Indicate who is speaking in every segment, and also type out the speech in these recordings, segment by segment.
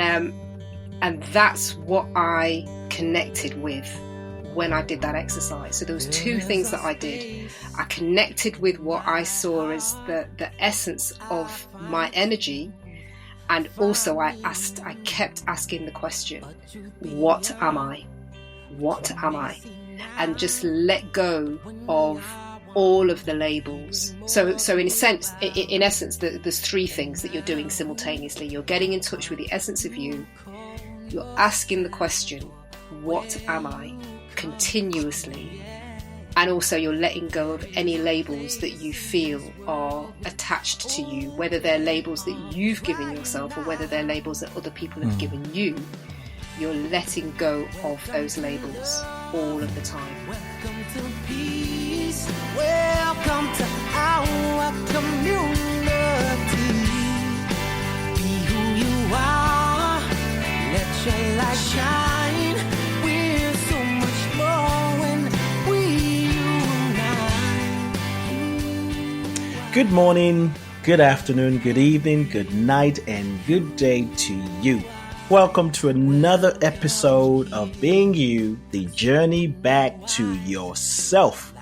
Speaker 1: And that's what I connected with when I did that exercise. So there was two things that I did. I connected with what I saw as the essence of my energy. And also I kept asking the question, what am I? What am I? And just let go of all of the labels. So in essence, there's three things that you're doing simultaneously. You're getting in touch with the essence of you. You're asking the question, what am I? Continuously. And also you're letting go of any labels that you feel are attached to you, whether they're labels that you've given yourself or whether they're labels that other people have given you. You're letting go of those labels all of the time.
Speaker 2: Welcome to peace. Welcome to our community. Be who you are. Let your light shine. We're so much more when we unite.
Speaker 3: Good morning, good afternoon, good evening, good night, and good day to you. Welcome to another episode of Being You, the journey back to yourself.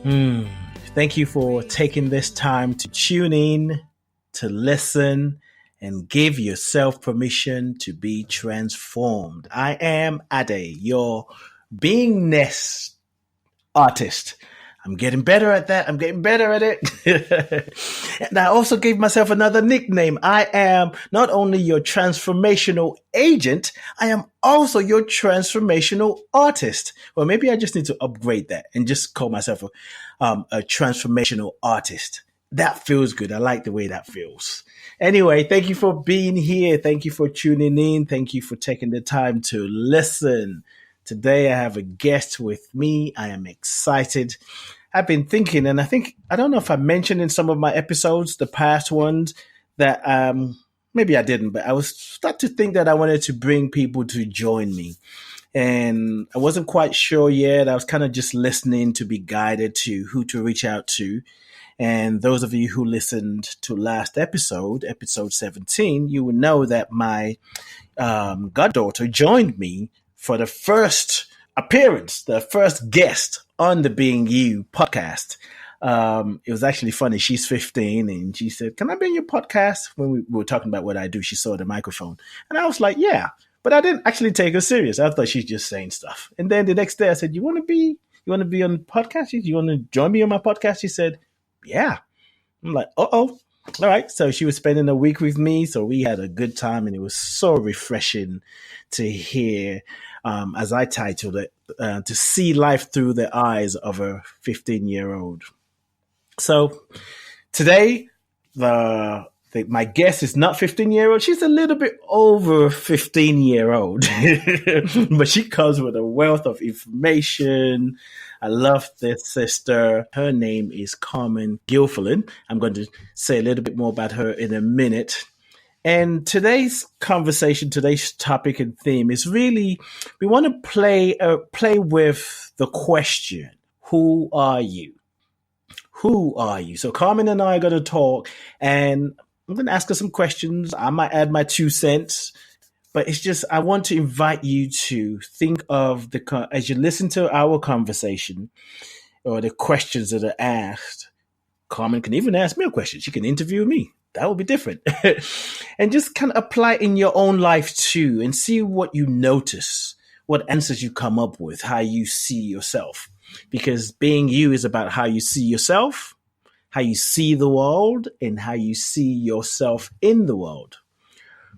Speaker 3: Thank you for taking this time to tune in, to listen, and give yourself permission to be transformed. I am Ade, your beingness artist. I'm getting better at that. I'm getting better at it. And I also gave myself another nickname. I am not only your transformational agent, I am also your transformational artist. Well, maybe I just need to upgrade that and just call myself a transformational artist. That feels good. I like the way that feels. Anyway, thank you for being here. Thank you for tuning in. Thank you for taking the time to listen. Today I have a guest with me. I am excited. I've been thinking, and I don't know if I mentioned in some of my episodes, the past ones, that maybe I didn't, but I was starting to think that I wanted to bring people to join me. And I wasn't quite sure yet. I was kind of just listening to be guided to who to reach out to. And those of you who listened to last episode 17, you will know that my goddaughter joined me for the first appearance, the first guest on the Being You podcast. It was actually funny. She's 15 and she said, "Can I be in your podcast?" When we were talking about what I do, she saw the microphone. And I was like, yeah, but I didn't actually take her serious. I thought she's just saying stuff. And then the next day I said, you want to be on the podcast? You want to join me on my podcast? She said, yeah. I'm like, all right. So she was spending a week with me. So we had a good time and it was so refreshing to hear, as I titled it, to see life through the eyes of a 15-year-old. So today, my guest is not 15-year-old. She's a little bit over 15-year-old, but she comes with a wealth of information. I love this sister. Her name is Carmen Gilfilan. I'm going to say a little bit more about her in a minute. And today's conversation, today's topic and theme is really, we want to play with the question, who are you? Who are you? So Carmen and I are going to talk and I'm going to ask her some questions. I might add my 2 cents, but it's just, I want to invite you to think of as you listen to our conversation or the questions that are asked. Carmen can even ask me a question. She can interview me. That will be different. And just kind of apply in your own life too and see what you notice, what answers you come up with, how you see yourself. Because being you is about how you see yourself, how you see the world, and how you see yourself in the world.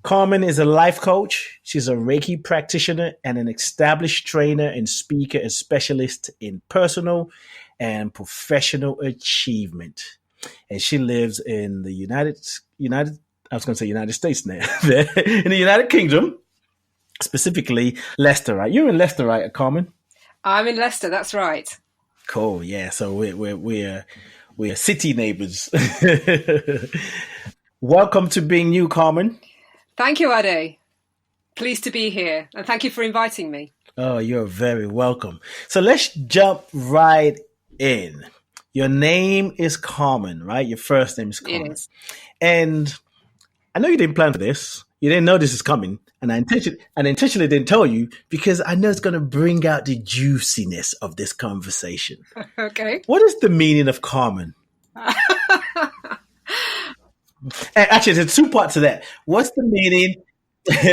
Speaker 3: Carmen is a life coach. She's a Reiki practitioner and an established trainer and speaker and specialist in personal and professional achievement. And she lives in the United States now, in the United Kingdom, specifically Leicester, right? You're in Leicester, right, Carmen?
Speaker 1: I'm in Leicester, that's right.
Speaker 3: Cool, yeah. So we're city neighbors. Welcome to Being You, Carmen.
Speaker 1: Thank you, Ade. Pleased to be here, and thank you for inviting me.
Speaker 3: Oh, you're very welcome. So let's jump right in. Your name is Carmen, right? Your first name is Carmen.
Speaker 1: It is.
Speaker 3: And I know you didn't plan for this. You didn't know this is coming, and I intentionally didn't tell you because I know it's going to bring out the juiciness of this conversation.
Speaker 1: Okay.
Speaker 3: What is the meaning of Carmen? Actually, there's two parts to that. What's the meaning?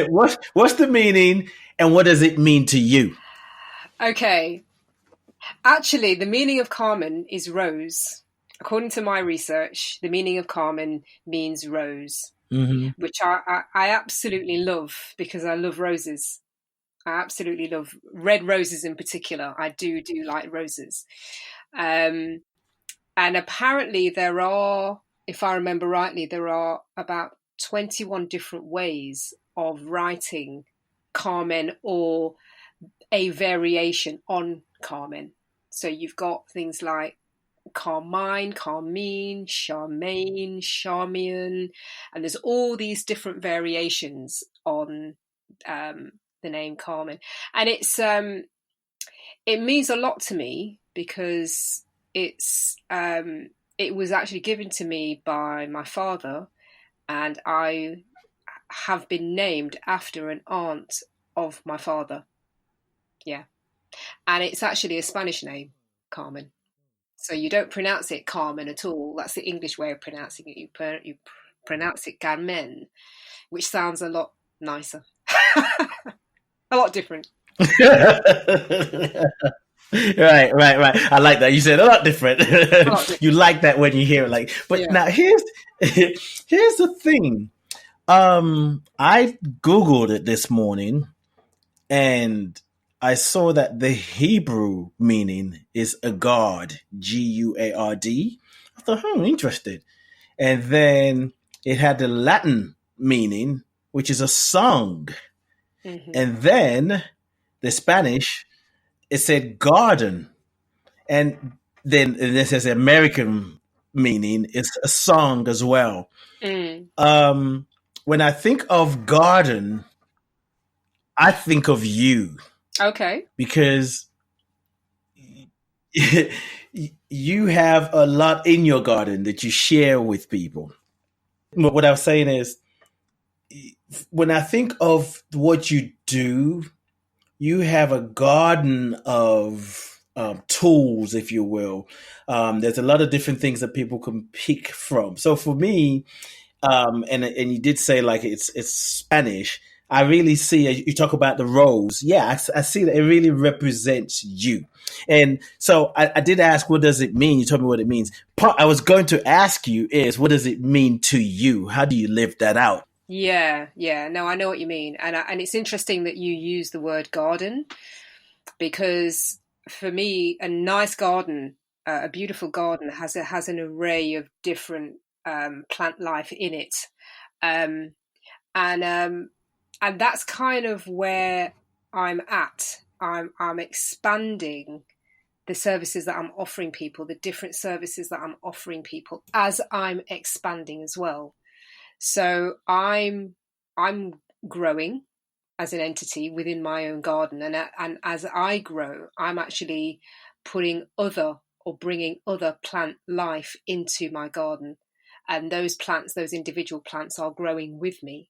Speaker 3: What's the meaning, and what does it mean to you?
Speaker 1: Okay. Actually, the meaning of Carmen is rose. According to my research, the meaning of Carmen means rose, which I absolutely love because I love roses. I absolutely love red roses in particular. I do like roses. And apparently there are, if I remember rightly, there are about 21 different ways of writing Carmen or a variation on Carmen. So you've got things like Carmine, Carmine, Charmaine, Charmian, and there's all these different variations on the name Carmen, and it means a lot to me because it was actually given to me by my father, and I have been named after an aunt of my father. Yeah, and it's actually a Spanish name, Carmen. So you don't pronounce it Carmen at all. That's the English way of pronouncing it. You pronounce it Carmen, which sounds a lot nicer, a lot different.
Speaker 3: Right. I like that. You said a lot different. You like that when you hear it. Now here's the thing. I Googled it this morning, and I saw that the Hebrew meaning is a guard, Guard. I thought, interesting. And then it had the Latin meaning, which is a song. Mm-hmm. And then the Spanish, it said garden. And then this is American meaning, it's a song as well. When I think of garden, I think of you.
Speaker 1: Okay.
Speaker 3: Because you have a lot in your garden that you share with people. What I was saying is, when I think of what you do, you have a garden of tools, if you will. There's a lot of different things that people can pick from. So for me, and you did say like it's Spanish. I really see, you talk about the rose. Yeah, I see that it really represents you. And so I did ask, what does it mean? You told me what it means. I was going to ask you is, what does it mean to you? How do you live that out?
Speaker 1: Yeah. No, I know what you mean. And it's interesting that you use the word garden, because for me, a nice garden, a beautiful garden has an array of different plant life in it. And that's kind of where I'm at. I'm expanding the services that I'm offering people, the different services that I'm offering people as I'm expanding as well. So I'm growing as an entity within my own garden, and as I grow, I'm actually putting bringing other plant life into my garden, and those plants, those individual plants, are growing with me.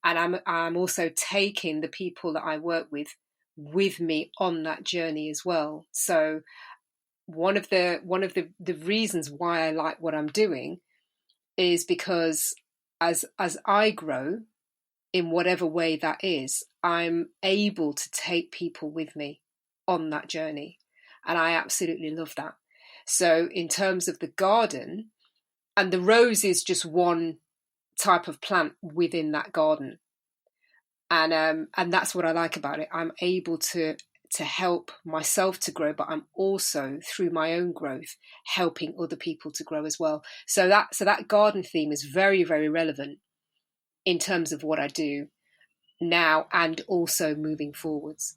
Speaker 1: And I'm also taking the people that I work with me on that journey as well. So one of the reasons why I like what I'm doing is because as I grow, in whatever way that is, I'm able to take people with me on that journey. And I absolutely love that. So in terms of the garden, and the rose is just one type of plant within that garden. And that's what I like about it. I'm able to help myself to grow, but I'm also, through my own growth, helping other people to grow as well. So that garden theme is very, very relevant in terms of what I do now and also moving forwards.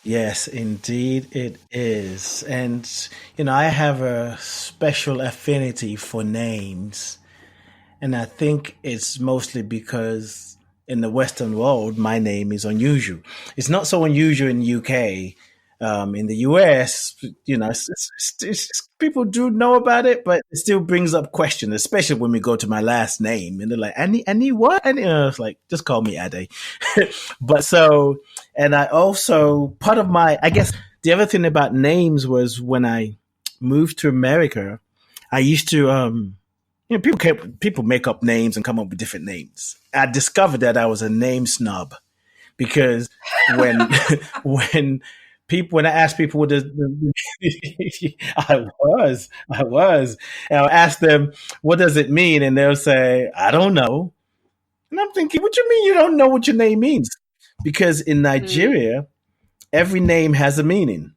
Speaker 3: Yes, indeed it is. And, I have a special affinity for names. And I think it's mostly because in the Western world, my name is unusual. It's not so unusual in the UK, In the US, people do know about it, but it still brings up questions, especially when we go to my last name and they're like, Annie what? And it's like, just call me Ade. But so, and I also, part of my, I guess the other thing about names was when I moved to America, I used to, people make up names and come up with different names. I discovered that I was a name snob because when when when I ask people what does I was, and I'll ask them what does it mean, and they'll say I don't know, and I'm thinking, what do you mean you don't know what your name means? Because in
Speaker 1: Mm,
Speaker 3: Nigeria, every name has a meaning.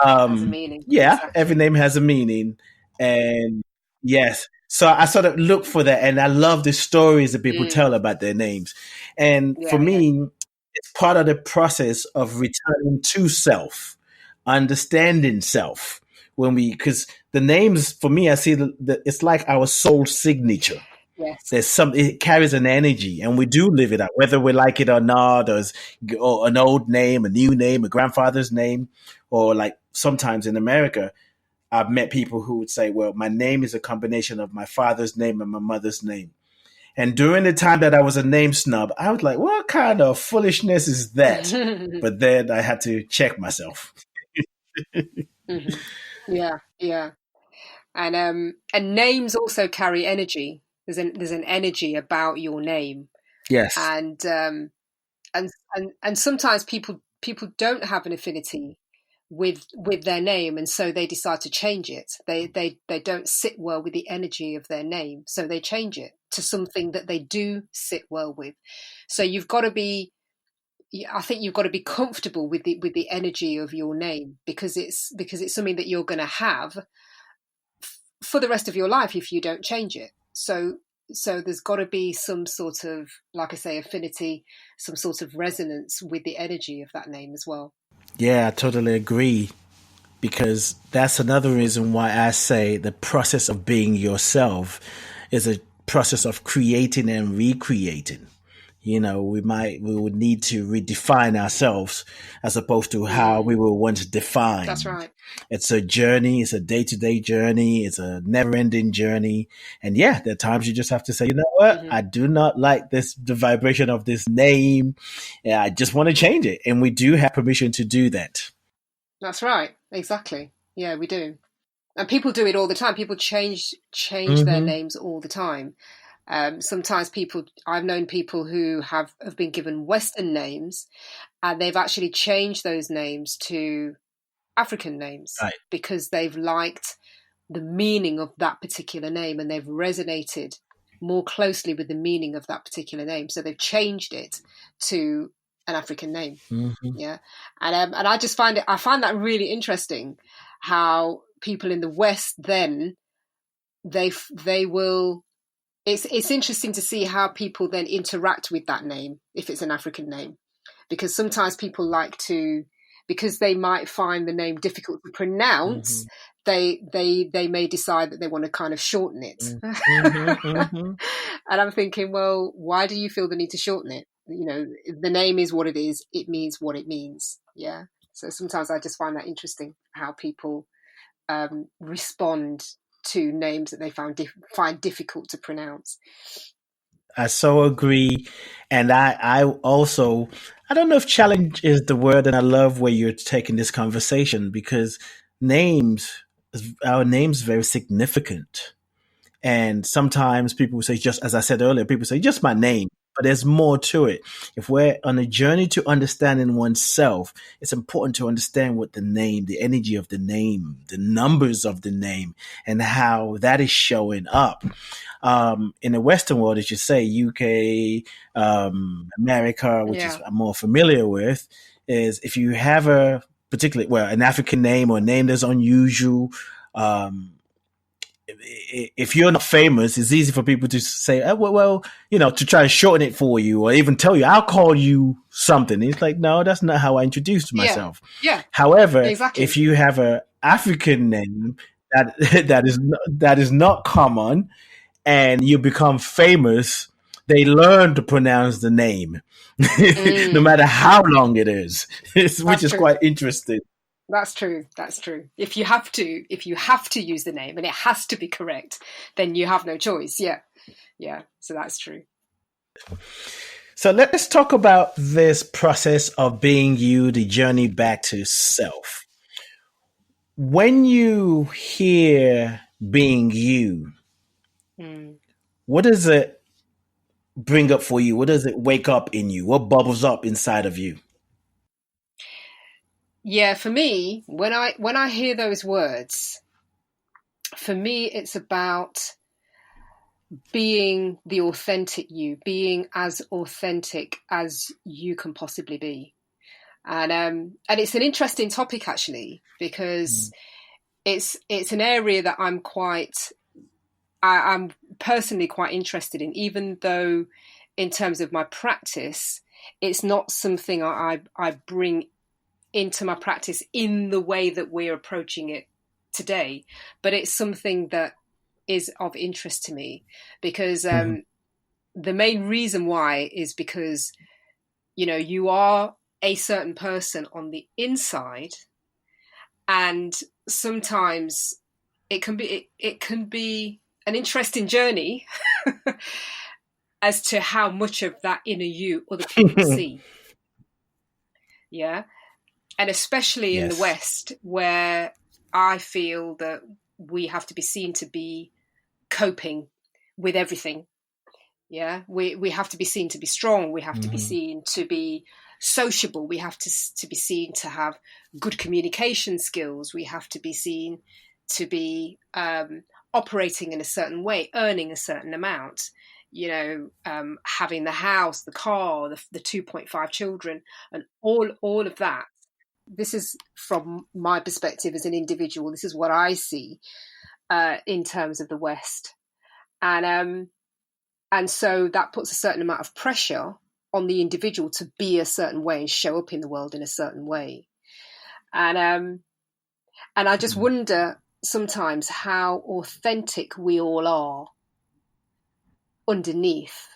Speaker 1: has a meaning.
Speaker 3: Yeah, every
Speaker 1: Exactly.
Speaker 3: name has a meaning, and yes. So I sort of look for that, and I love the stories that people
Speaker 1: Mm,
Speaker 3: tell about their names. And for
Speaker 1: yeah, yeah.
Speaker 3: me, it's part of the process of returning to self, understanding self. When we, because the names for me, I see it's like our soul signature.
Speaker 1: Yes.
Speaker 3: There's some, it carries an energy, and we do live it out, whether we like it or not, or an old name, a new name, a grandfather's name, or like sometimes in America, I've met people who would say, well, my name is a combination of my father's name and my mother's name. And during the time that I was a name snub, I was like, what kind of foolishness is that?
Speaker 1: Hmm.
Speaker 3: But then I had to check myself.
Speaker 1: Yeah, yeah. And names also carry energy. There's an energy about your name,
Speaker 3: Yes.
Speaker 1: and and sometimes people don't have an affinity with their name, and so they decide to change it. They don't sit well with the energy of their name, so they change it to something that they do sit well with. So you've got to be I think you've got to be comfortable with the energy of your name, because it's something that you're going to have for the rest of your life if you don't change it. So there's got to be some sort of, like I say, affinity, some sort of resonance with the energy of that name as well.
Speaker 3: Yeah, I totally agree. Because that's another reason why I say the process of being yourself is a process of creating and recreating. We would need to redefine ourselves as opposed to how we
Speaker 1: Mm,
Speaker 3: were once
Speaker 1: that's
Speaker 3: defined.
Speaker 1: right.
Speaker 3: It's a journey. It's a day-to-day journey. It's a never-ending journey. And yeah, there are times you just have to say, you know what?
Speaker 1: Hmm.
Speaker 3: I do not like the vibration of this name. Yeah, I just want to change it. And we do have permission to do that.
Speaker 1: That's right. Exactly. Yeah, we do. And people do it all the time. People change their
Speaker 3: Hmm.
Speaker 1: names all the time. Sometimes I've known people who have been given Western names, and they've actually changed those names to African names
Speaker 3: Right.
Speaker 1: because they've liked the meaning of that particular name, and they've resonated more closely with the meaning of that particular name. So they've changed it to an African name.
Speaker 3: Hmm.
Speaker 1: Yeah. And I find that really interesting, how people in the West then they will it's interesting to see how people then interact with that name if it's an African name, because sometimes people like to, because they might find the name difficult to pronounce,
Speaker 3: Hmm.
Speaker 1: they may decide that they want to kind of shorten it.
Speaker 3: Hmm. Hmm.
Speaker 1: And I'm thinking, well, why do you feel the need to shorten it? The name is what it is, it means what it means. Yeah. So sometimes I just find that interesting, how people respond to names that they find difficult to pronounce.
Speaker 3: I so agree. And I also, I don't know if challenge is the word, and I love where you're taking this conversation because names, our names, very significant. And sometimes people say, just as I said earlier, people say, just my name. But there's more to it. If we're on a journey to understanding oneself, it's important to understand what the name, the energy of the name, the numbers of the name, and how that is showing up. In the Western world, as you say, UK, America, which is
Speaker 1: Yeah.
Speaker 3: I'm more familiar with, is if you have a particularly, well, an African name or a name that's unusual, um, if you're not famous, it's easy for people to say, oh, well, to try to shorten it for you or even tell you, I'll call you something. It's like, no, that's not how I introduced
Speaker 1: Yeah.
Speaker 3: myself.
Speaker 1: Yeah.
Speaker 3: However, if
Speaker 1: Exactly.
Speaker 3: you have a African name that that is not common and you become famous, they learn to pronounce the name, no
Speaker 1: Mm,
Speaker 3: matter how long it is, which
Speaker 1: that's
Speaker 3: is
Speaker 1: true.
Speaker 3: quite interesting.
Speaker 1: That's true. That's true. If you have to use the name and it has to be correct, then you have no choice. Yeah. Yeah. So that's true.
Speaker 3: So let's talk about this process of being you, the journey back to self. When you hear being you,
Speaker 1: Mm.
Speaker 3: what does it bring up for you? What does it wake up in you? What bubbles up inside of you?
Speaker 1: Yeah, for me, when I hear those words, for me it's about being the authentic you, being as authentic as you can possibly be. And it's an interesting topic actually, because it's an area that I'm personally quite interested in, even though in terms of my practice, it's not something I bring into my practice in the way that we're approaching it today, but it's something that is of interest to me, because the main reason why is because, you are a certain person on the inside, and sometimes it can be an interesting journey as to how much of that inner you other people see. Yeah. And especially in the
Speaker 3: Yes.
Speaker 1: West, where I feel that we have to be seen to be coping with everything. Yeah, we have to be seen to be strong. We have to be seen to be sociable. We have to be seen to have good communication skills. We have to be seen to be operating in a certain way, earning a certain amount. Having the house, the car, the 2.5 children, and all of that. This is from my perspective as an individual. This is what I see in terms of the West, and so that puts a certain amount of pressure on the individual to be a certain way and show up in the world in a certain way. And I just wonder sometimes how authentic we all are underneath.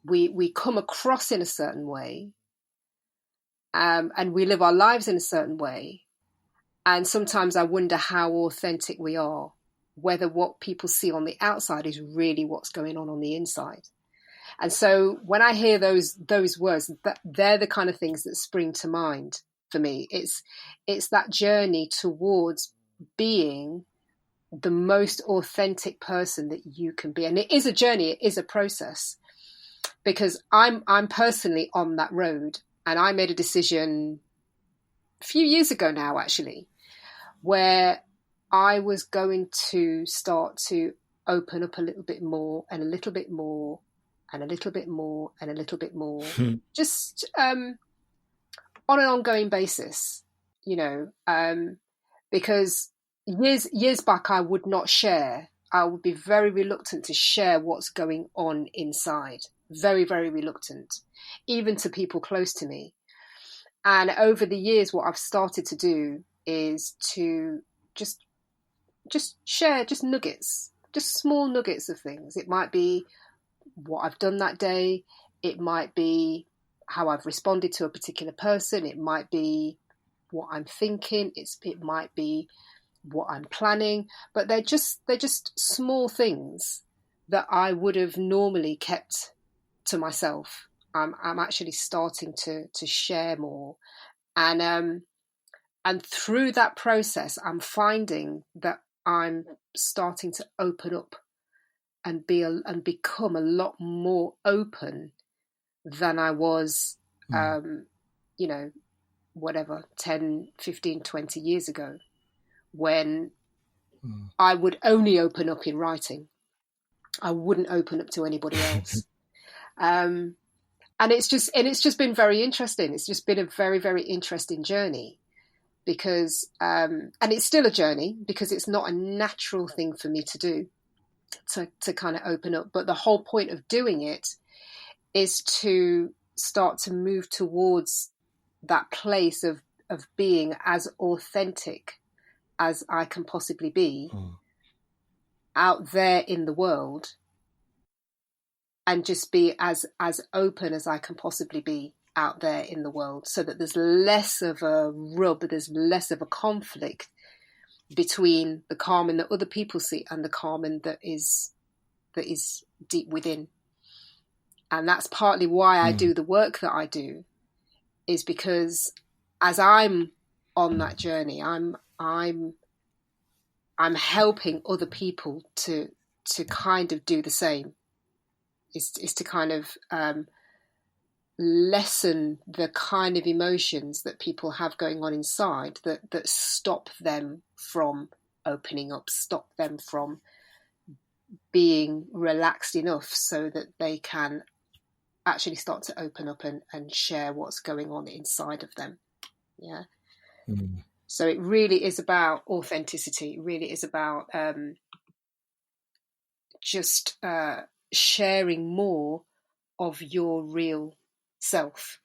Speaker 1: We come across in a certain way, and we live our lives in a certain way. And sometimes I wonder how authentic we are, whether what people see on the outside is really what's going on the inside. And so when I hear those words, they're the kind of things that spring to mind for me. It's that journey towards being the most authentic person that you can be. And it is a journey, it is a process, because I'm personally on that road. And I made a decision a few years ago now, actually, where I was going to start to open up a little bit more and a little bit more and a little bit more and a little bit more, just on an ongoing basis, because years back I would not share. I would be very reluctant to share what's going on inside, very, very reluctant, even to people close to me. And over the years, what I've started to do is to just share just nuggets, just small nuggets of things. It might be what I've done that day. It might be how I've responded to a particular person. It might be what I'm thinking. It might be what I'm planning. But they're just small things that I would have normally kept to myself. I'm actually starting to share more, and through that process, I'm finding that I'm starting to open up and become a lot more open than I was, 10, 15, 20 years ago, when I would only open up in writing. I wouldn't open up to anybody else. And it's just been very interesting. It's just been a very, very interesting journey, because, and it's still a journey, because it's not a natural thing for me to do, to kind of open up. But the whole point of doing it is to start to move towards that place of being as authentic as I can possibly be out there in the world, and just be as open as I can possibly be. out there in the world, so that there's less of a rub, there's less of a conflict between the Carmen that other people see and the Carmen that is deep within. And that's partly why I do the work that I do, is because as I'm on that journey, I'm helping other people to kind of do the same, is to kind of lessen the kind of emotions that people have going on inside that stop them from opening up, stop them from being relaxed enough so that they can actually start to open up and share what's going on inside of them. Yeah. So it really is about authenticity. It really is about just sharing more of your real self.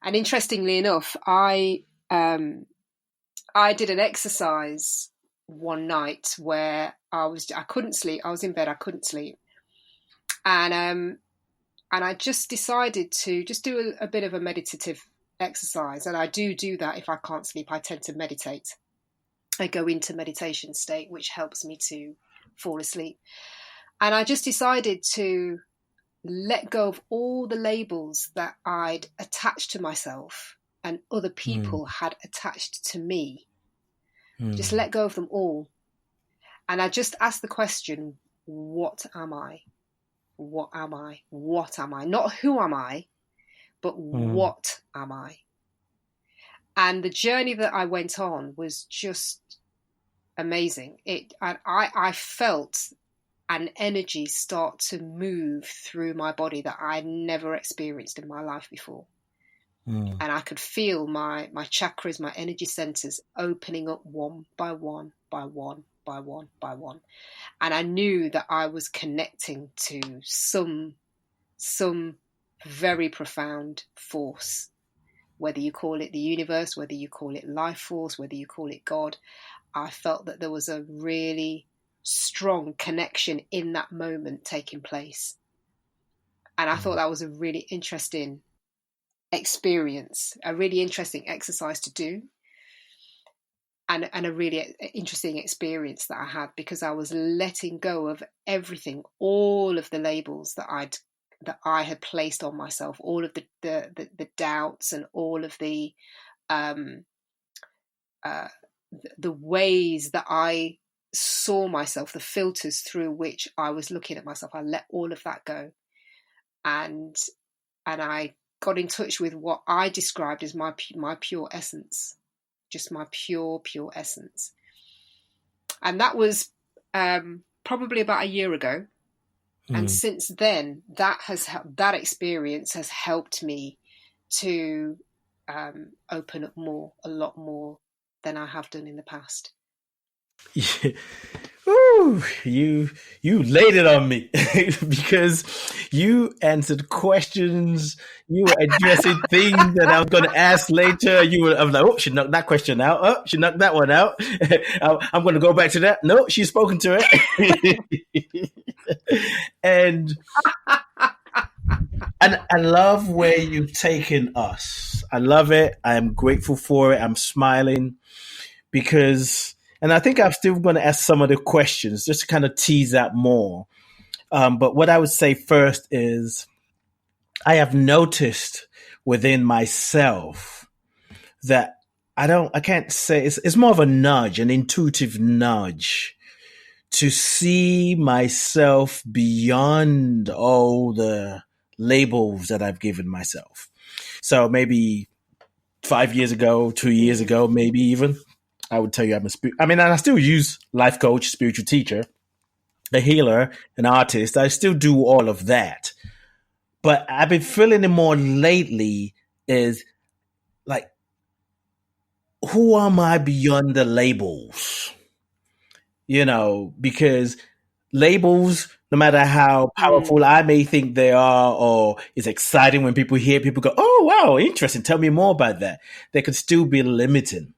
Speaker 1: And interestingly enough, I did an exercise one night where I couldn't sleep. I was in bed, I couldn't sleep, and I just decided to just do a bit of a meditative exercise. And I do that if I can't sleep. I tend to meditate. I go into meditation state, which helps me to fall asleep. And I just decided to let go of all the labels that I'd attached to myself and other people had attached to me. Just let go of them all. And I just asked the question, what am I? What am I? What am I? Not who am I, but what am I? And the journey that I went on was just amazing. I felt an energy start to move through my body that I'd never experienced in my life before. And I could feel my chakras, my energy centers opening up one by one, by one, by one, by one. And I knew that I was connecting to some very profound force, whether you call it the universe, whether you call it life force, whether you call it God. I felt that there was a really strong connection in that moment taking place. And I thought that was a really interesting experience, a really interesting exercise to do, and a really interesting experience that I had, because I was letting go of everything, all of the labels that I had placed on myself, all of the doubts and all of the ways that I saw myself, the filters through which I was looking at myself. I let all of that go, and I got in touch with what I described as my pure essence, just my pure essence. And that was probably about a year ago. And since then, that experience has helped me to open up a lot more than I have done in the past.
Speaker 3: Yeah. Ooh, you laid it on me because you answered questions, you were addressing things that I was going to ask later. I was like, oh, she knocked that question out. Oh, she knocked that one out. I'm going to go back to that. No, she's spoken to it. And I love where you've taken us. I love it. I'm grateful for it. I'm smiling because, and I think I'm still going to ask some of the questions just to kind of tease out more. But what I would say first is I have noticed within myself that I can't say, it's more of a nudge, an intuitive nudge to see myself beyond all the labels that I've given myself. So maybe 5 years ago, 2 years ago, maybe even, I would tell you and I still use life coach, spiritual teacher, a healer, an artist. I still do all of that. But I've been feeling it more lately is like, who am I beyond the labels? Because labels, no matter how powerful I may think they are, or it's exciting when people go, oh, wow, interesting. Tell me more about that. They could still be limiting.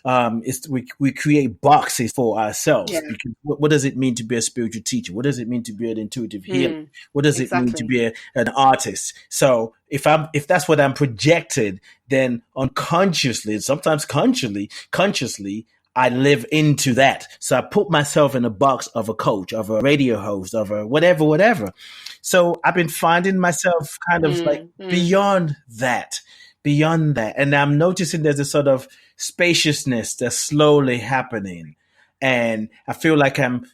Speaker 3: we create boxes for ourselves,
Speaker 1: Yeah.
Speaker 3: because what does it mean to be a spiritual teacher? What does it mean to be an intuitive healer? What does it mean to
Speaker 1: Exactly.
Speaker 3: be an artist? So if that's what I'm projected, then unconsciously, sometimes consciously, I live into that. So I put myself in a box of a coach, of a radio host, of a whatever. So I've been finding myself kind of like beyond that, and I'm noticing there's a sort of spaciousness that's slowly happening. And I feel like I'm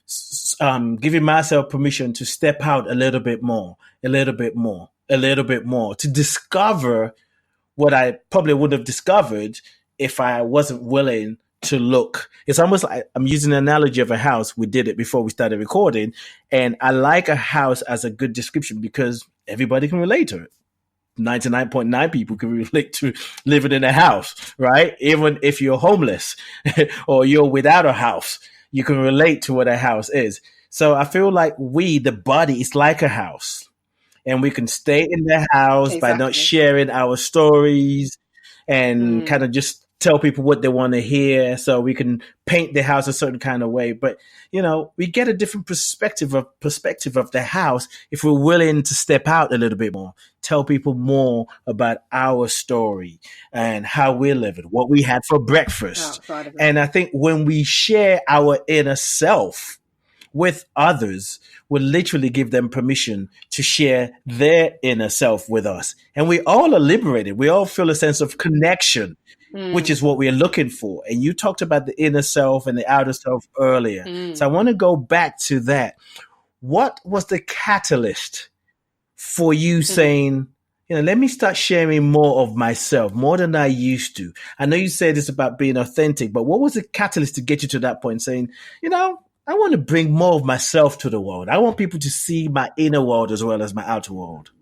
Speaker 3: giving myself permission to step out a little bit more, to discover what I probably would have discovered if I wasn't willing to look. It's almost like I'm using an analogy of a house. We did it before we started recording. And I like a house as a good description because everybody can relate to it. 99.9 people can relate to living in a house, right? Even if you're homeless or you're without a house, you can relate to what a house is. So I feel like the body, is like a house, and we can stay in the house by not
Speaker 1: Exactly.
Speaker 3: sharing our stories and kind of just tell people what they want to hear. So we can paint the house a certain kind of way. But, we get a different perspective of the house if we're willing to step out a little bit more, tell people more about our story and how we're living, what we had for breakfast.
Speaker 1: Outside of that.
Speaker 3: And I think when we share our inner self with others, will literally give them permission to share their inner self with us. And we all are liberated. We all feel a sense of connection, which is what we're looking for. And you talked about the inner self and the outer self earlier. So I want to go back to that. What was the catalyst for you saying, let me start sharing more of myself, more than I used to? I know you said it's about being authentic, but what was the catalyst to get you to that point saying, I want to bring more of myself to the world. I want people to see my inner world as well as my outer world.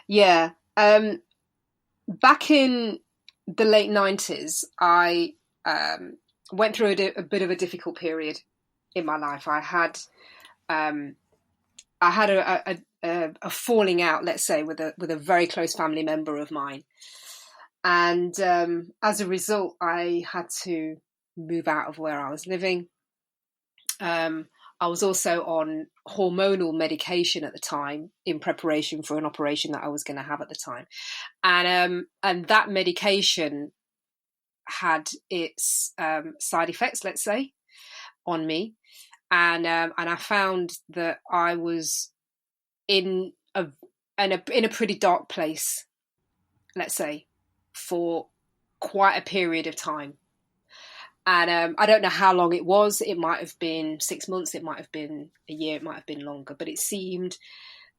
Speaker 1: Yeah. Back in the late 90s, I went through a bit of a difficult period in my life. I had a falling out, let's say, with a very close family member of mine, and as a result, I had to move out of where I was living. I was also on hormonal medication at the time in preparation for an operation that I was going to have at the time, and that medication had its side effects, let's say, on me, and I found that I was in a pretty dark place, let's say, for quite a period of time. And I don't know how long it was. It might have been 6 months. It might have been a year. It might have been longer. But it seemed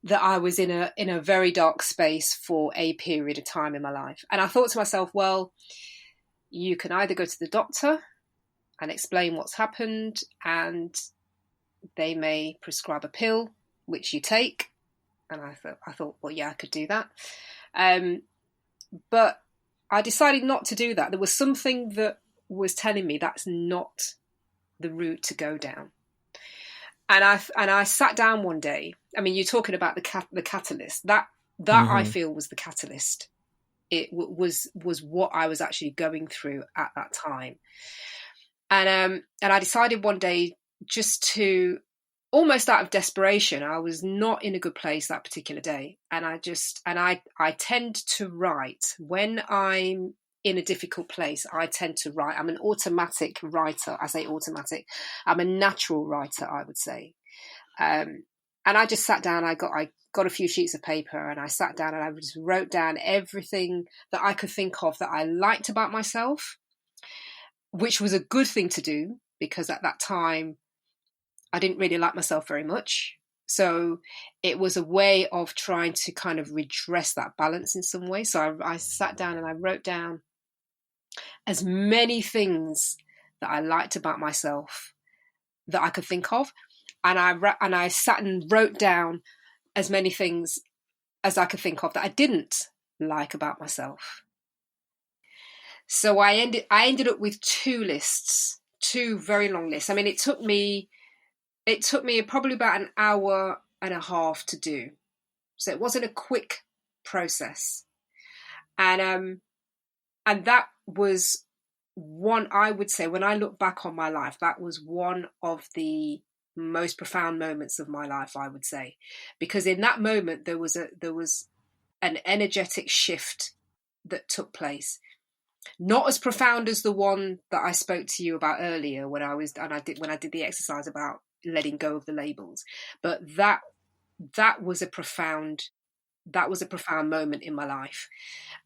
Speaker 1: that I was in a very dark space for a period of time in my life. And I thought to myself, well, you can either go to the doctor and explain what's happened, and they may prescribe a pill, which you take. And I thought, well, yeah, I could do that. But I decided not to do that. There was something that was telling me that's not the route to go down. And I sat down one day. I mean, you're talking about the catalyst. That I feel was the catalyst. It was what I was actually going through at that time. And I decided one day, just to, almost out of desperation, I was not in a good place that particular day. And I tend to write when I'm in a difficult place. I tend to write. I'm an automatic writer. I say automatic. I'm a natural writer, I would say. And I just sat down. I got a few sheets of paper, and I sat down and I just wrote down everything that I could think of that I liked about myself, which was a good thing to do because at that time I didn't really like myself very much. So it was a way of trying to kind of redress that balance in some way. So I sat down and I wrote down as many things that I liked about myself that I could think of. And I sat and wrote down as many things as I could think of that I didn't like about myself. So I ended up with two very long lists. I mean, it took me probably about an hour and a half to do. So it wasn't a quick process. And that was one, I would say, when I look back on my life, that was one of the most profound moments of my life, I would say, because in that moment there was an energetic shift that took place. Not as profound as the one that I spoke to you about earlier when I did the exercise about letting go of the labels, but that was a profound moment in my life,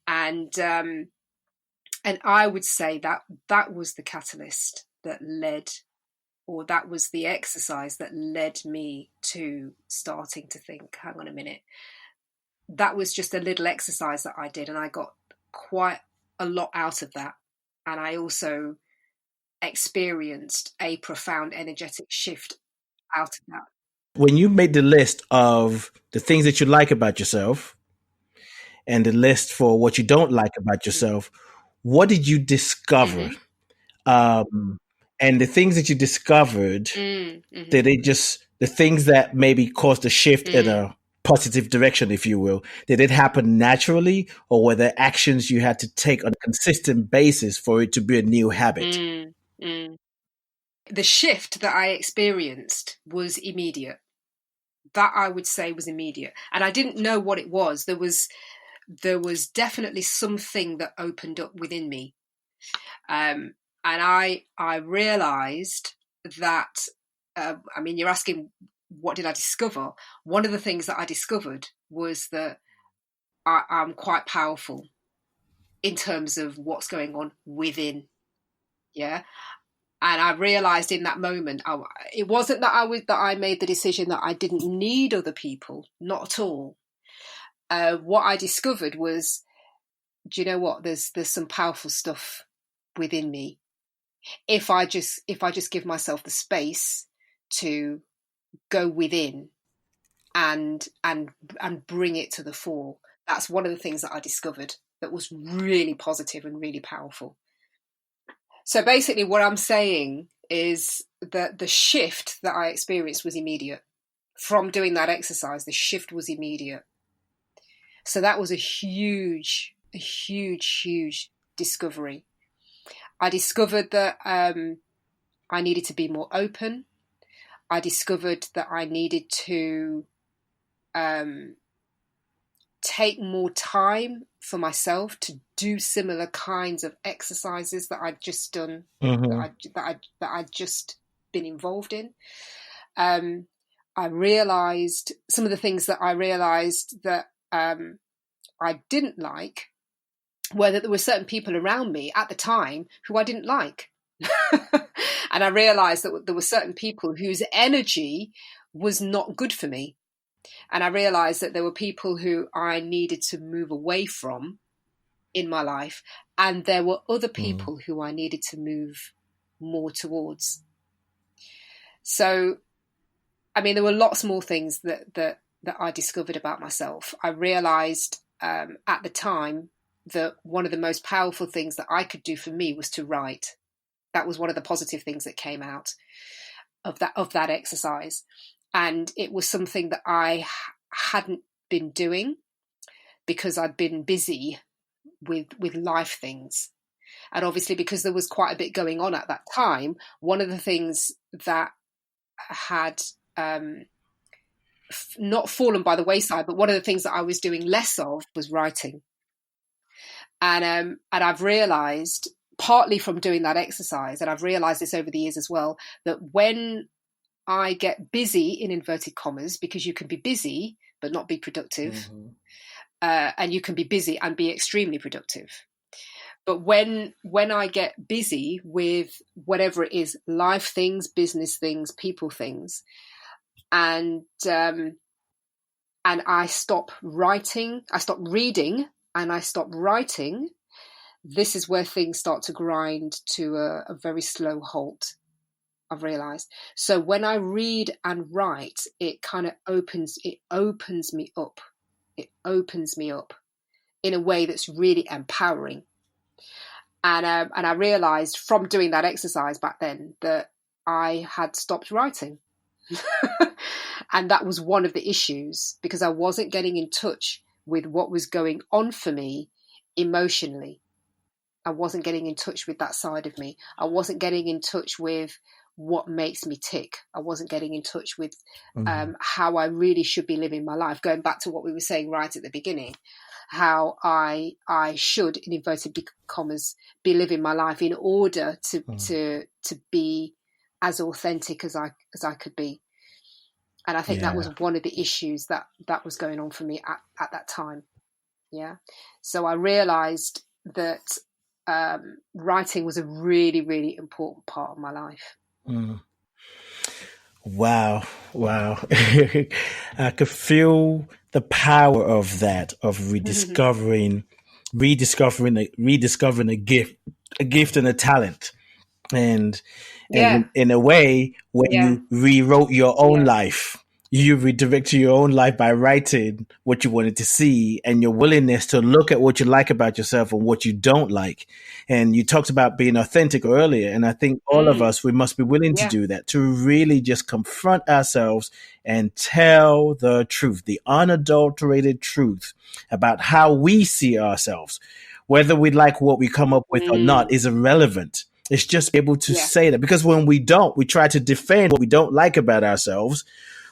Speaker 1: and I would say that was the catalyst that led, or that was the exercise that led me to starting to think, hang on a minute, that was just a little exercise that I did, and I got quite a lot out of that. And I also experienced a profound energetic shift out of that.
Speaker 3: When you made the list of the things that you like about yourself and the list for what you don't like about yourself, what did you discover? And the things that you discovered, did they just, the things that maybe caused a shift in a positive direction, if you will, did it happen naturally, or were there actions you had to take on a consistent basis for it to be a new habit?
Speaker 1: The shift that I experienced was immediate. That, I would say, was immediate. And I didn't know what it was. There was definitely something that opened up within me. And I realized that, I mean, you're asking, what did I discover? One of the things that I discovered was that I'm quite powerful in terms of what's going on within. Yeah. And I realized in that moment, it wasn't that I made the decision that I didn't need other people, not at all. What I discovered was, do you know what? There's some powerful stuff within me. If I just give myself the space to go within and bring it to the fore. That's one of the things that I discovered that was really positive and really powerful. So basically what I'm saying is that the shift that I experienced was immediate. From doing that exercise, the shift was immediate. So that was a huge discovery. I discovered that I needed to be more open. I discovered that I needed to take more time for myself to do similar kinds of exercises that I'd just done, that I'd just been involved in. I realized some of the things that I realized that I didn't like were that there were certain people around me at the time who I didn't like. And I realized that there were certain people whose energy was not good for me. And I realized that there were people who I needed to move away from in my life. And there were other people who I needed to move more towards. So, I mean, there were lots more things that I discovered about myself. I realized at the time that one of the most powerful things that I could do for me was to write. That was one of the positive things that came out of that exercise. And it was something that I hadn't been doing because I'd been busy with life things. And obviously, because there was quite a bit going on at that time, one of the things that had not fallen by the wayside, but one of the things that I was doing less of was writing. And I've realized, partly from doing that exercise, and I've realized this over the years as well, that when I get busy, in inverted commas, because you can be busy but not be productive, and you can be busy and be extremely productive. But when I get busy with whatever it is, life things, business things, people things, and I stop writing, I stop reading, and I stop writing, this is where things start to grind to a very slow halt, I've realized. So when I read and write, it kind of opens me up. It opens me up in a way that's really empowering. And I realized from doing that exercise back then that I had stopped writing. And that was one of the issues, because I wasn't getting in touch with what was going on for me emotionally. I wasn't getting in touch with that side of me. I wasn't getting in touch with what makes me tick. I wasn't getting in touch with how I really should be living my life. Going back to what we were saying right at the beginning, how I should, in inverted commas, be living my life in order to be as authentic as I could be. And I think that was one of the issues that was going on for me at that time. Yeah. So I realized that writing was a really, really important part of my life.
Speaker 3: Wow. I could feel the power of that, of rediscovering a gift and a talent. And in a way, when you rewrote your own life, you redirected your own life by writing what you wanted to see, and your willingness to look at what you like about yourself and what you don't like. And you talked about being authentic earlier. And I think all of us, we must be willing to do that, to really just confront ourselves and tell the truth, the unadulterated truth about how we see ourselves. Whether we like what we come up with or not is irrelevant. It's just able to say that, because when we don't, we try to defend what we don't like about ourselves,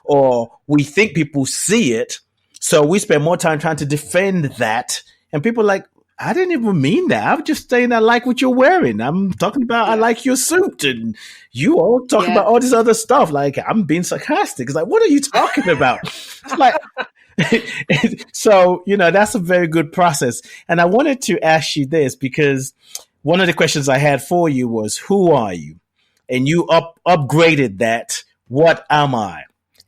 Speaker 3: or we think people see it. So we spend more time trying to defend that. And people are like, I didn't even mean that. I'm just saying I like what you're wearing. I'm talking about I like your suit. And you all talk about all this other stuff. Like, I'm being sarcastic. It's like, what are you talking about? It's like, so, that's a very good process. And I wanted to ask you this, because one of the questions I had for you was, who are you? And you upgraded that. What am I?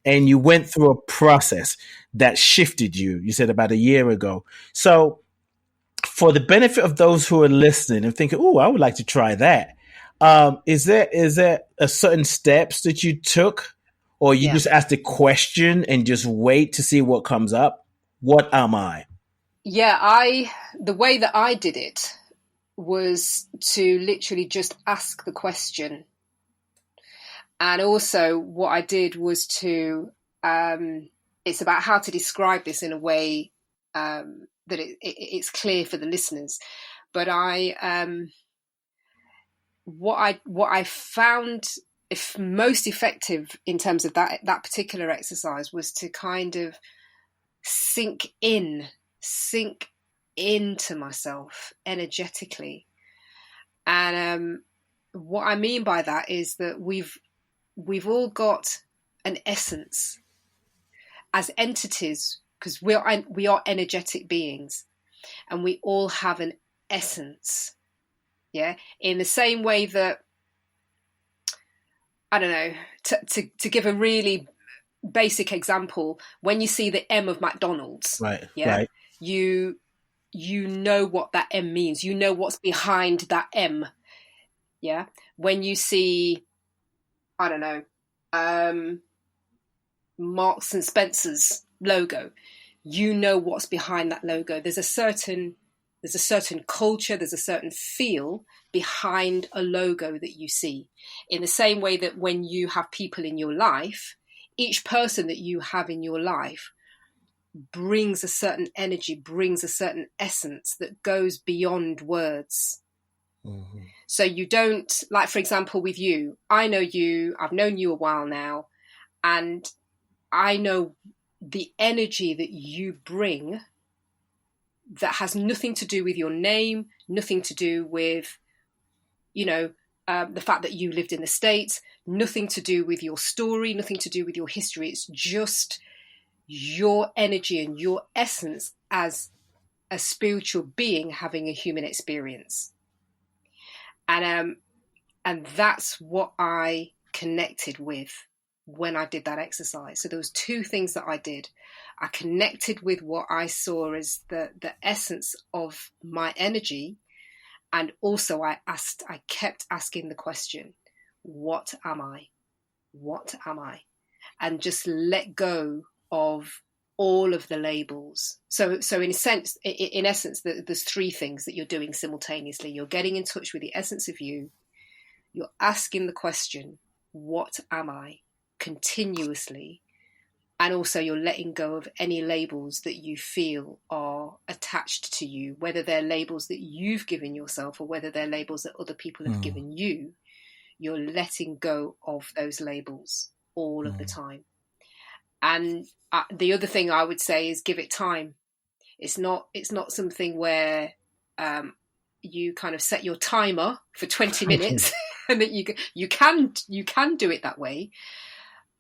Speaker 3: And you went through a process that shifted you. You said about a year ago. So for the benefit of those who are listening and thinking, oh, I would like to try that. Is there a certain steps that you took, or you just asked a question and just wait to see what comes up? What am I?
Speaker 1: Yeah, the way that I did it was to literally just ask the question. And also what I did was to, it's about how to describe this in a way that it's clear for the listeners. But what I found most effective in terms of that particular exercise was to kind of sink into myself energetically. And what I mean by that is that we've all got an essence as entities, because we are energetic beings, and we all have an essence. Yeah, in the same way that, I don't know, to give a really basic example, when you see the M of McDonald's,
Speaker 3: right?
Speaker 1: You know what that M means. You know what's behind that M. Yeah, when you see, I don't know, Marks and Spencer's logo, you know what's behind that logo. There's a certain culture, there's a certain feel behind a logo that you see. In the same way that when you have people in your life, each person that you have in your life brings a certain energy, brings a certain essence that goes beyond words. Mm-hmm. So you don't, like, for example, with you, I know you, I've known you a while now, and I know the energy that you bring that has nothing to do with your name, nothing to do with, the fact that you lived in the States, nothing to do with your story, nothing to do with your history. It's just your energy and your essence as a spiritual being having a human experience. And that's what I connected with when I did that exercise. So there was two things that I did. I connected with what I saw as the essence of my energy. And also I kept asking the question, what am I? What am I? And just let go of all of the labels. So in essence, there's three things that you're doing simultaneously. You're getting in touch with the essence of you. You're asking the question, what am I? Continuously. And also you're letting go of any labels that you feel are attached to you, whether they're labels that you've given yourself or whether they're labels that other people have given you. You're letting go of those labels all of the time. And the other thing I would say is give it time. It's not something where you kind of set your timer for 20 minutes and that you can do it that way.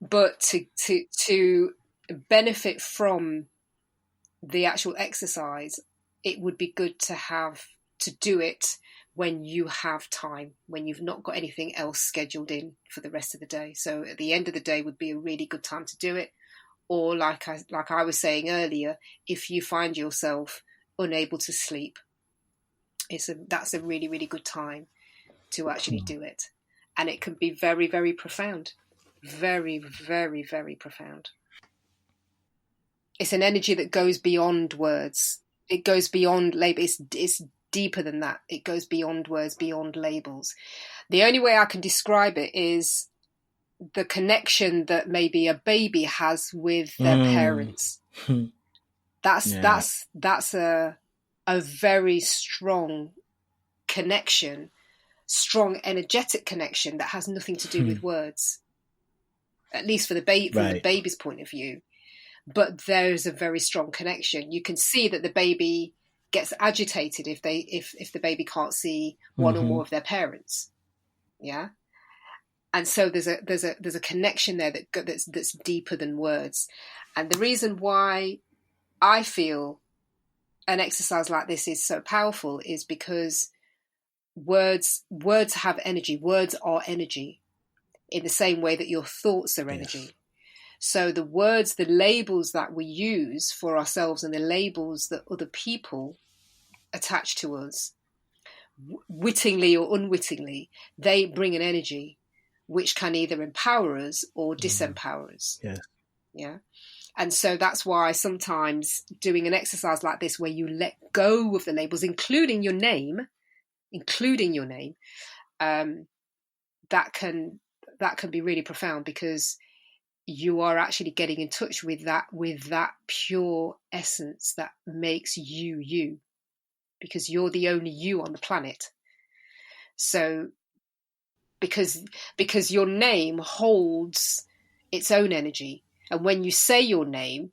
Speaker 1: But to benefit from the actual exercise, it would be good to do it when you have time, when you've not got anything else scheduled in for the rest of the day. So at the end of the day would be a really good time to do it. Or like I was saying earlier, if you find yourself unable to sleep, that's a really, really good time to actually do it. And it can be very, very profound. Very, very, very profound. It's an energy that goes beyond words. It goes beyond labels. It's deeper than that. It goes beyond words, beyond labels. The only way I can describe it is the connection that maybe a baby has with their parents. That's a very strong connection, strong energetic connection that has nothing to do with words. At least from the baby's point of view. But there's a very strong connection. You can see that the baby gets agitated if the baby can't see one or more of their parents. Yeah. And so there's a connection there that's deeper than words. And the reason why I feel an exercise like this is so powerful is because words have energy. Words are energy. In the same way that your thoughts are energy. Yes. So the words, the labels that we use for ourselves and the labels that other people attach to us, wittingly or unwittingly, they bring an energy which can either empower us or disempower us.
Speaker 3: Yes.
Speaker 1: Yeah. And so that's why sometimes doing an exercise like this where you let go of the labels, including your name, that can be really profound, because you are actually getting in touch with that pure essence that makes you, because you're the only you on the planet. So because your name holds its own energy, and when you say your name,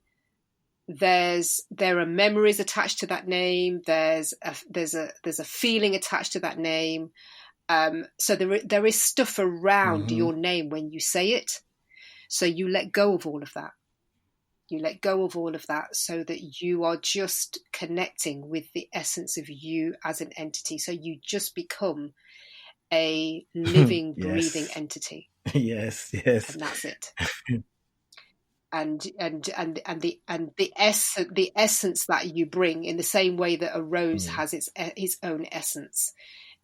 Speaker 1: there are memories attached to that name. There's a feeling attached to that name. So there is stuff around your name when you say it. So you let go of all of that. You let go of all of that so that you are just connecting with the essence of you as an entity. So you just become a living, breathing entity.
Speaker 3: Yes.
Speaker 1: And that's it. And the essence that you bring, in the same way that a rose has its own essence.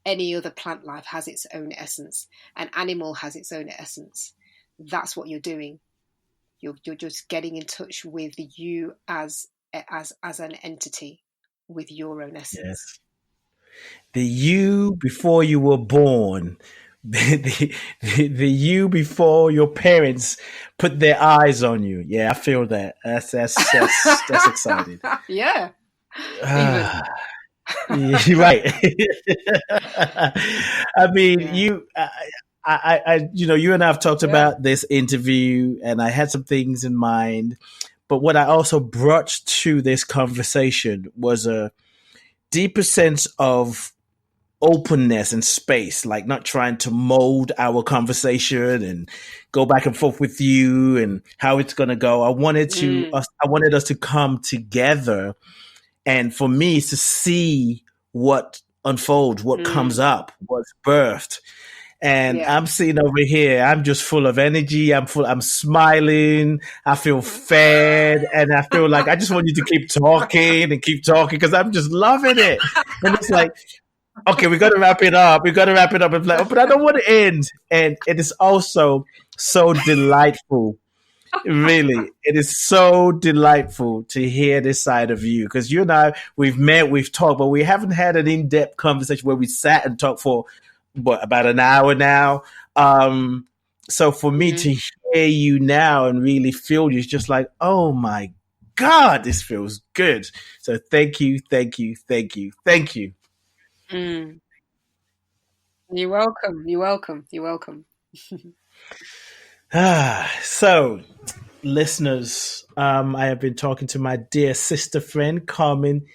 Speaker 1: Any other plant life has its own essence. An animal has its own essence. That's what you're doing. You're just getting in touch with you as an entity with your own essence.
Speaker 3: Yes. The you before you were born, the you before your parents put their eyes on you. Yeah, I feel that. That's exciting.
Speaker 1: Yeah.
Speaker 3: You're right. I mean, you and I have talked about this interview, and I had some things in mind. But what I also brought to this conversation was a deeper sense of openness and space, like not trying to mold our conversation and go back and forth with you and how it's going to go. I wanted us to come together, and for me to see what unfolds, what comes up, what's birthed. And I'm sitting over here, I'm just full of energy. I'm smiling. I feel fed. And I feel like I just want you to keep talking because I'm just loving it. And it's like, okay, we got to wrap it up. And like, but I don't want to end. And it is also so delightful. Really, it is so delightful to hear this side of you, because you and I, we've met, we've talked, but we haven't had an in-depth conversation where we sat and talked for about an hour now. So for me to hear you now and really feel you, it's just like, oh my God, this feels good. So thank you, thank you, thank you, thank you.
Speaker 1: Mm. You're welcome. You're welcome. You're welcome.
Speaker 3: So listeners, I have been talking to my dear sister friend, Carmen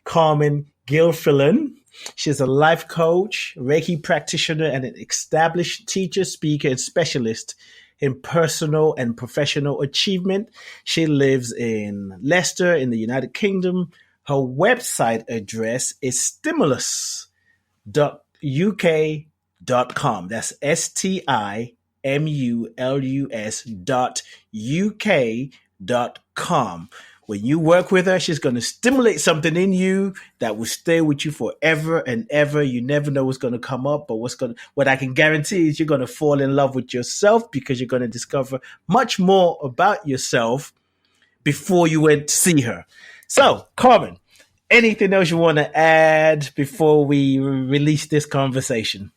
Speaker 3: Gilfilan. She's a life coach, Reiki practitioner, and an established teacher, speaker, and specialist in personal and professional achievement. She lives in Leicester in the United Kingdom. Her website address is stimulus.uk.com. That's stimulus.uk.com. When you work with her, she's going to stimulate something in you that will stay with you forever and ever. You never know what's going to come up, but what I can guarantee is you're going to fall in love with yourself because you're going to discover much more about yourself before you went to see her. So, Carmen, anything else you want to add before we release this conversation?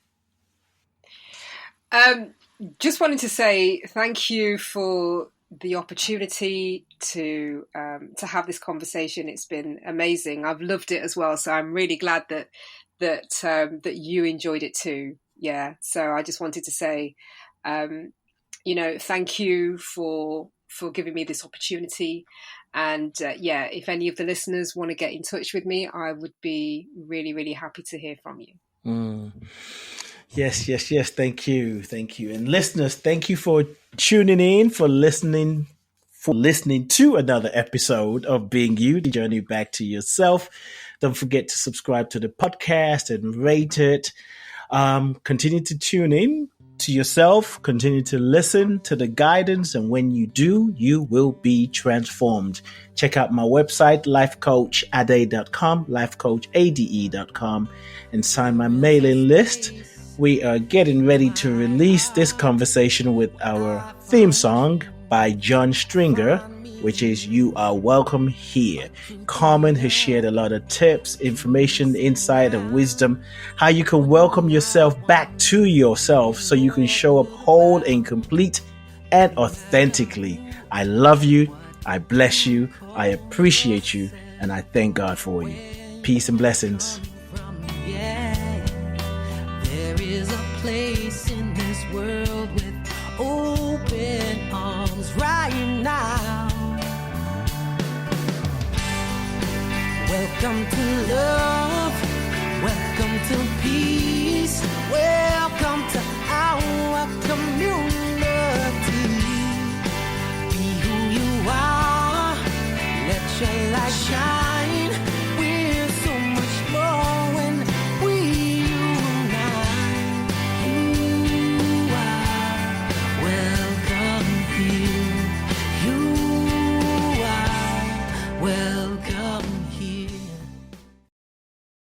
Speaker 1: Just wanted to say thank you for the opportunity to have this conversation. It's been amazing. I've loved it as well. So I'm really glad that you enjoyed it too. Yeah. So I just wanted to say, thank you for giving me this opportunity. And if any of the listeners want to get in touch with me, I would be really, really happy to hear from you.
Speaker 3: Mm. Yes. Thank you. And listeners, thank you for tuning in, for listening to another episode of Being You, the journey back to yourself. Don't forget to subscribe to the podcast and rate it. Continue to tune in to yourself, continue to listen to the guidance, and when you do, you will be transformed. Check out my website, lifecoachade.com, lifecoachade.com, and sign my mailing list. We are getting ready to release this conversation with our theme song by John Stringer, which is You Are Welcome Here. Carmen has shared a lot of tips, information, insight, and wisdom, how you can welcome yourself back to yourself so you can show up whole and complete and authentically. I love you. I bless you. I appreciate you. And I thank God for you. Peace and blessings.
Speaker 2: There is a place in this world with open arms right now. Welcome to love, welcome to peace.